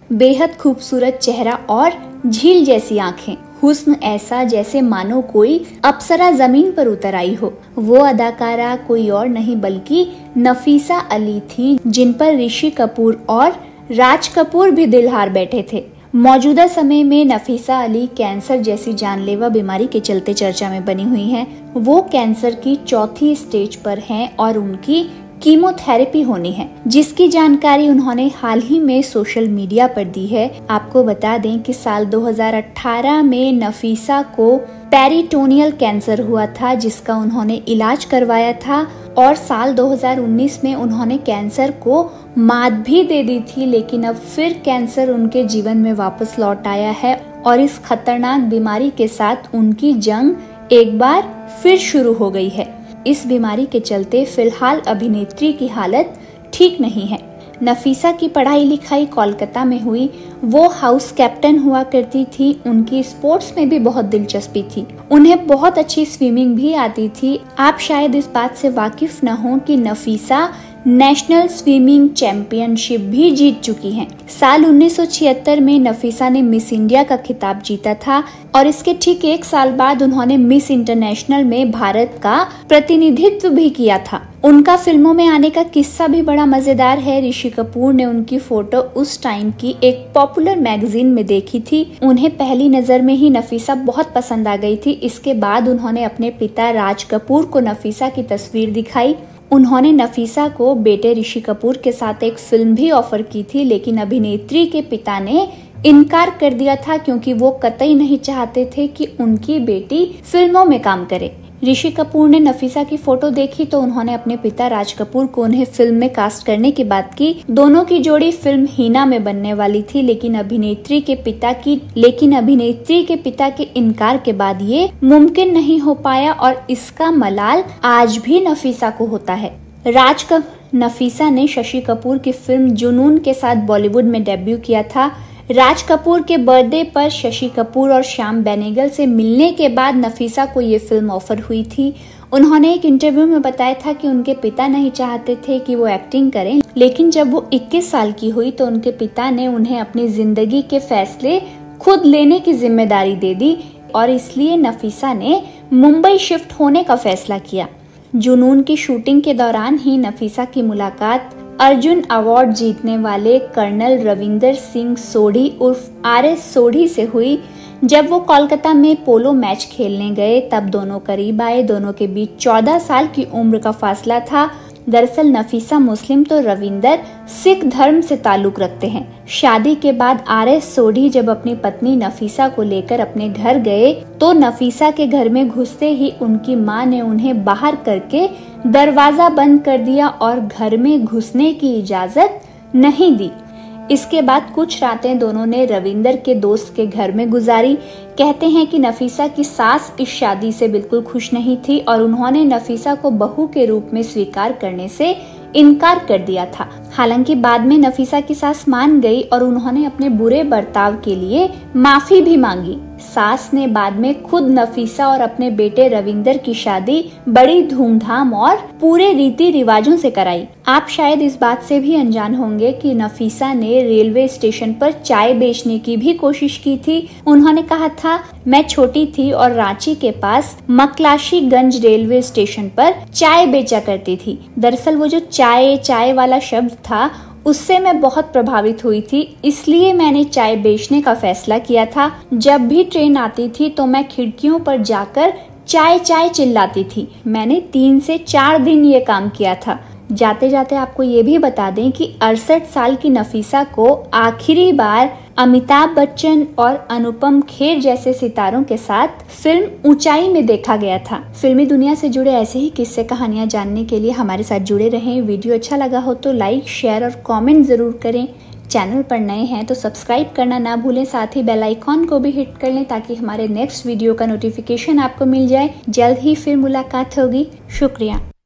बेहद खूबसूरत चेहरा और झील जैसी आंखें, हुस्न ऐसा जैसे मानो कोई अप्सरा जमीन पर उतर आई हो। वो अदाकारा कोई और नहीं बल्कि नफीसा अली थी, जिन पर ऋषि कपूर और राज कपूर भी दिल हार बैठे थे। मौजूदा समय में नफीसा अली कैंसर जैसी जानलेवा बीमारी के चलते चर्चा में बनी हुई हैं। वो कैंसर की चौथी स्टेज पर हैं और उनकी कीमोथेरेपी होनी है, जिसकी जानकारी उन्होंने हाल ही में सोशल मीडिया पर दी है। आपको बता दें कि साल 2018 में नफीसा को पेरिटोनियल कैंसर हुआ था, जिसका उन्होंने इलाज करवाया था और साल 2019 में उन्होंने कैंसर को मात भी दे दी थी, लेकिन अब फिर कैंसर उनके जीवन में वापस लौट आया है और इस खतरनाक बीमारी के साथ उनकी जंग एक बार फिर शुरू हो गई है। इस बीमारी के चलते फिलहाल अभिनेत्री की हालत ठीक नहीं है। नफीसा की पढ़ाई लिखाई कोलकाता में हुई। वो हाउस कैप्टन हुआ करती थी। उनकी स्पोर्ट्स में भी बहुत दिलचस्पी थी। उन्हें बहुत अच्छी स्विमिंग भी आती थी। आप शायद इस बात से वाकिफ न हो कि नफीसा नेशनल स्विमिंग चैंपियनशिप भी जीत चुकी हैं। साल 1976 में नफीसा ने मिस इंडिया का खिताब जीता था और इसके ठीक एक साल बाद उन्होंने मिस इंटरनेशनल में भारत का प्रतिनिधित्व भी किया था। उनका फिल्मों में आने का किस्सा भी बड़ा मजेदार है। ऋषि कपूर ने उनकी फोटो उस टाइम की एक पॉपुलर मैगजीन में देखी थी। उन्हें पहली नजर में ही नफीसा बहुत पसंद आ गई थी। इसके बाद उन्होंने अपने पिता राज कपूर को नफीसा की तस्वीर दिखाई। उन्होंने नफीसा को बेटे ऋषि कपूर के साथ एक फिल्म भी ऑफर की थी, लेकिन अभिनेत्री के पिता ने इनकार कर दिया था क्योंकि वो कतई नहीं चाहते थे कि उनकी बेटी फिल्मों में काम करे। ऋषि कपूर ने नफीसा की फोटो देखी तो उन्होंने अपने पिता राज कपूर को उन्हें फिल्म में कास्ट करने की बात की। दोनों की जोड़ी फिल्म हीना में बनने वाली थी, लेकिन अभिनेत्री के पिता के इनकार के बाद ये मुमकिन नहीं हो पाया और इसका मलाल आज भी नफीसा को होता है। नफीसा ने शशि कपूर की फिल्म जुनून के साथ बॉलीवुड में डेब्यू किया था। राज कपूर के बर्थडे पर शशि कपूर और श्याम बेनेगल से मिलने के बाद नफीसा को ये फिल्म ऑफर हुई थी। उन्होंने एक इंटरव्यू में बताया था कि उनके पिता नहीं चाहते थे कि वो एक्टिंग करें, लेकिन जब वो 21 साल की हुई तो उनके पिता ने उन्हें अपनी जिंदगी के फैसले खुद लेने की जिम्मेदारी दे दी और इसलिए नफीसा ने मुंबई शिफ्ट होने का फैसला किया। जुनून की शूटिंग के दौरान ही नफीसा की मुलाकात अर्जुन अवार्ड जीतने वाले कर्नल रविंदर सिंह सोढ़ी उर्फ RS सोढ़ी से हुई। जब वो कोलकाता में पोलो मैच खेलने गए तब दोनों करीब आए। दोनों के बीच 14 साल की उम्र का फासला था। दरअसल नफीसा मुस्लिम तो रविंदर सिख धर्म से ताल्लुक रखते हैं। शादी के बाद RS सोढ़ी जब अपनी पत्नी नफीसा को लेकर अपने घर गए तो नफीसा के घर में घुसते ही उनकी मां ने उन्हें बाहर करके दरवाजा बंद कर दिया और घर में घुसने की इजाजत नहीं दी। इसके बाद कुछ रातें दोनों ने रविंदर के दोस्त के घर में गुजारी। कहते हैं कि नफीसा की सास इस शादी से बिल्कुल खुश नहीं थी और उन्होंने नफीसा को बहू के रूप में स्वीकार करने से इनकार कर दिया था। हालांकि बाद में नफीसा की सास मान गई और उन्होंने अपने बुरे बर्ताव के लिए माफी भी मांगी। सास ने बाद में खुद नफीसा और अपने बेटे रविंदर की शादी बड़ी धूमधाम और पूरे रीति रिवाजों से कराई। आप शायद इस बात से भी अनजान होंगे कि नफीसा ने रेलवे स्टेशन पर चाय बेचने की भी कोशिश की थी। उन्होंने कहा था, मैं छोटी थी और रांची के पास मकलाशीगंज रेलवे स्टेशन पर चाय बेचा करती थी। दरअसल वो जो चाय वाला शब्द था उससे मैं बहुत प्रभावित हुई थी, इसलिए मैंने चाय बेचने का फैसला किया था। जब भी ट्रेन आती थी तो मैं खिड़कियों पर जाकर चाय चिल्लाती थी। मैंने 3 से 4 दिन ये काम किया था। जाते जाते आपको ये भी बता दें कि 68 साल की नफीसा को आखिरी बार अमिताभ बच्चन और अनुपम खेर जैसे सितारों के साथ फिल्म ऊंचाई में देखा गया था। फिल्मी दुनिया से जुड़े ऐसे ही किस्से कहानियां जानने के लिए हमारे साथ जुड़े रहें। वीडियो अच्छा लगा हो तो लाइक, शेयर और कमेंट जरूर करें। चैनल पर नए हैं तो सब्सक्राइब करना ना भूलें, साथ ही बेल आइकॉन को भी हिट कर लें ताकि हमारे नेक्स्ट वीडियो का नोटिफिकेशन आपको मिल जाए। जल्द ही फिर मुलाकात होगी। शुक्रिया।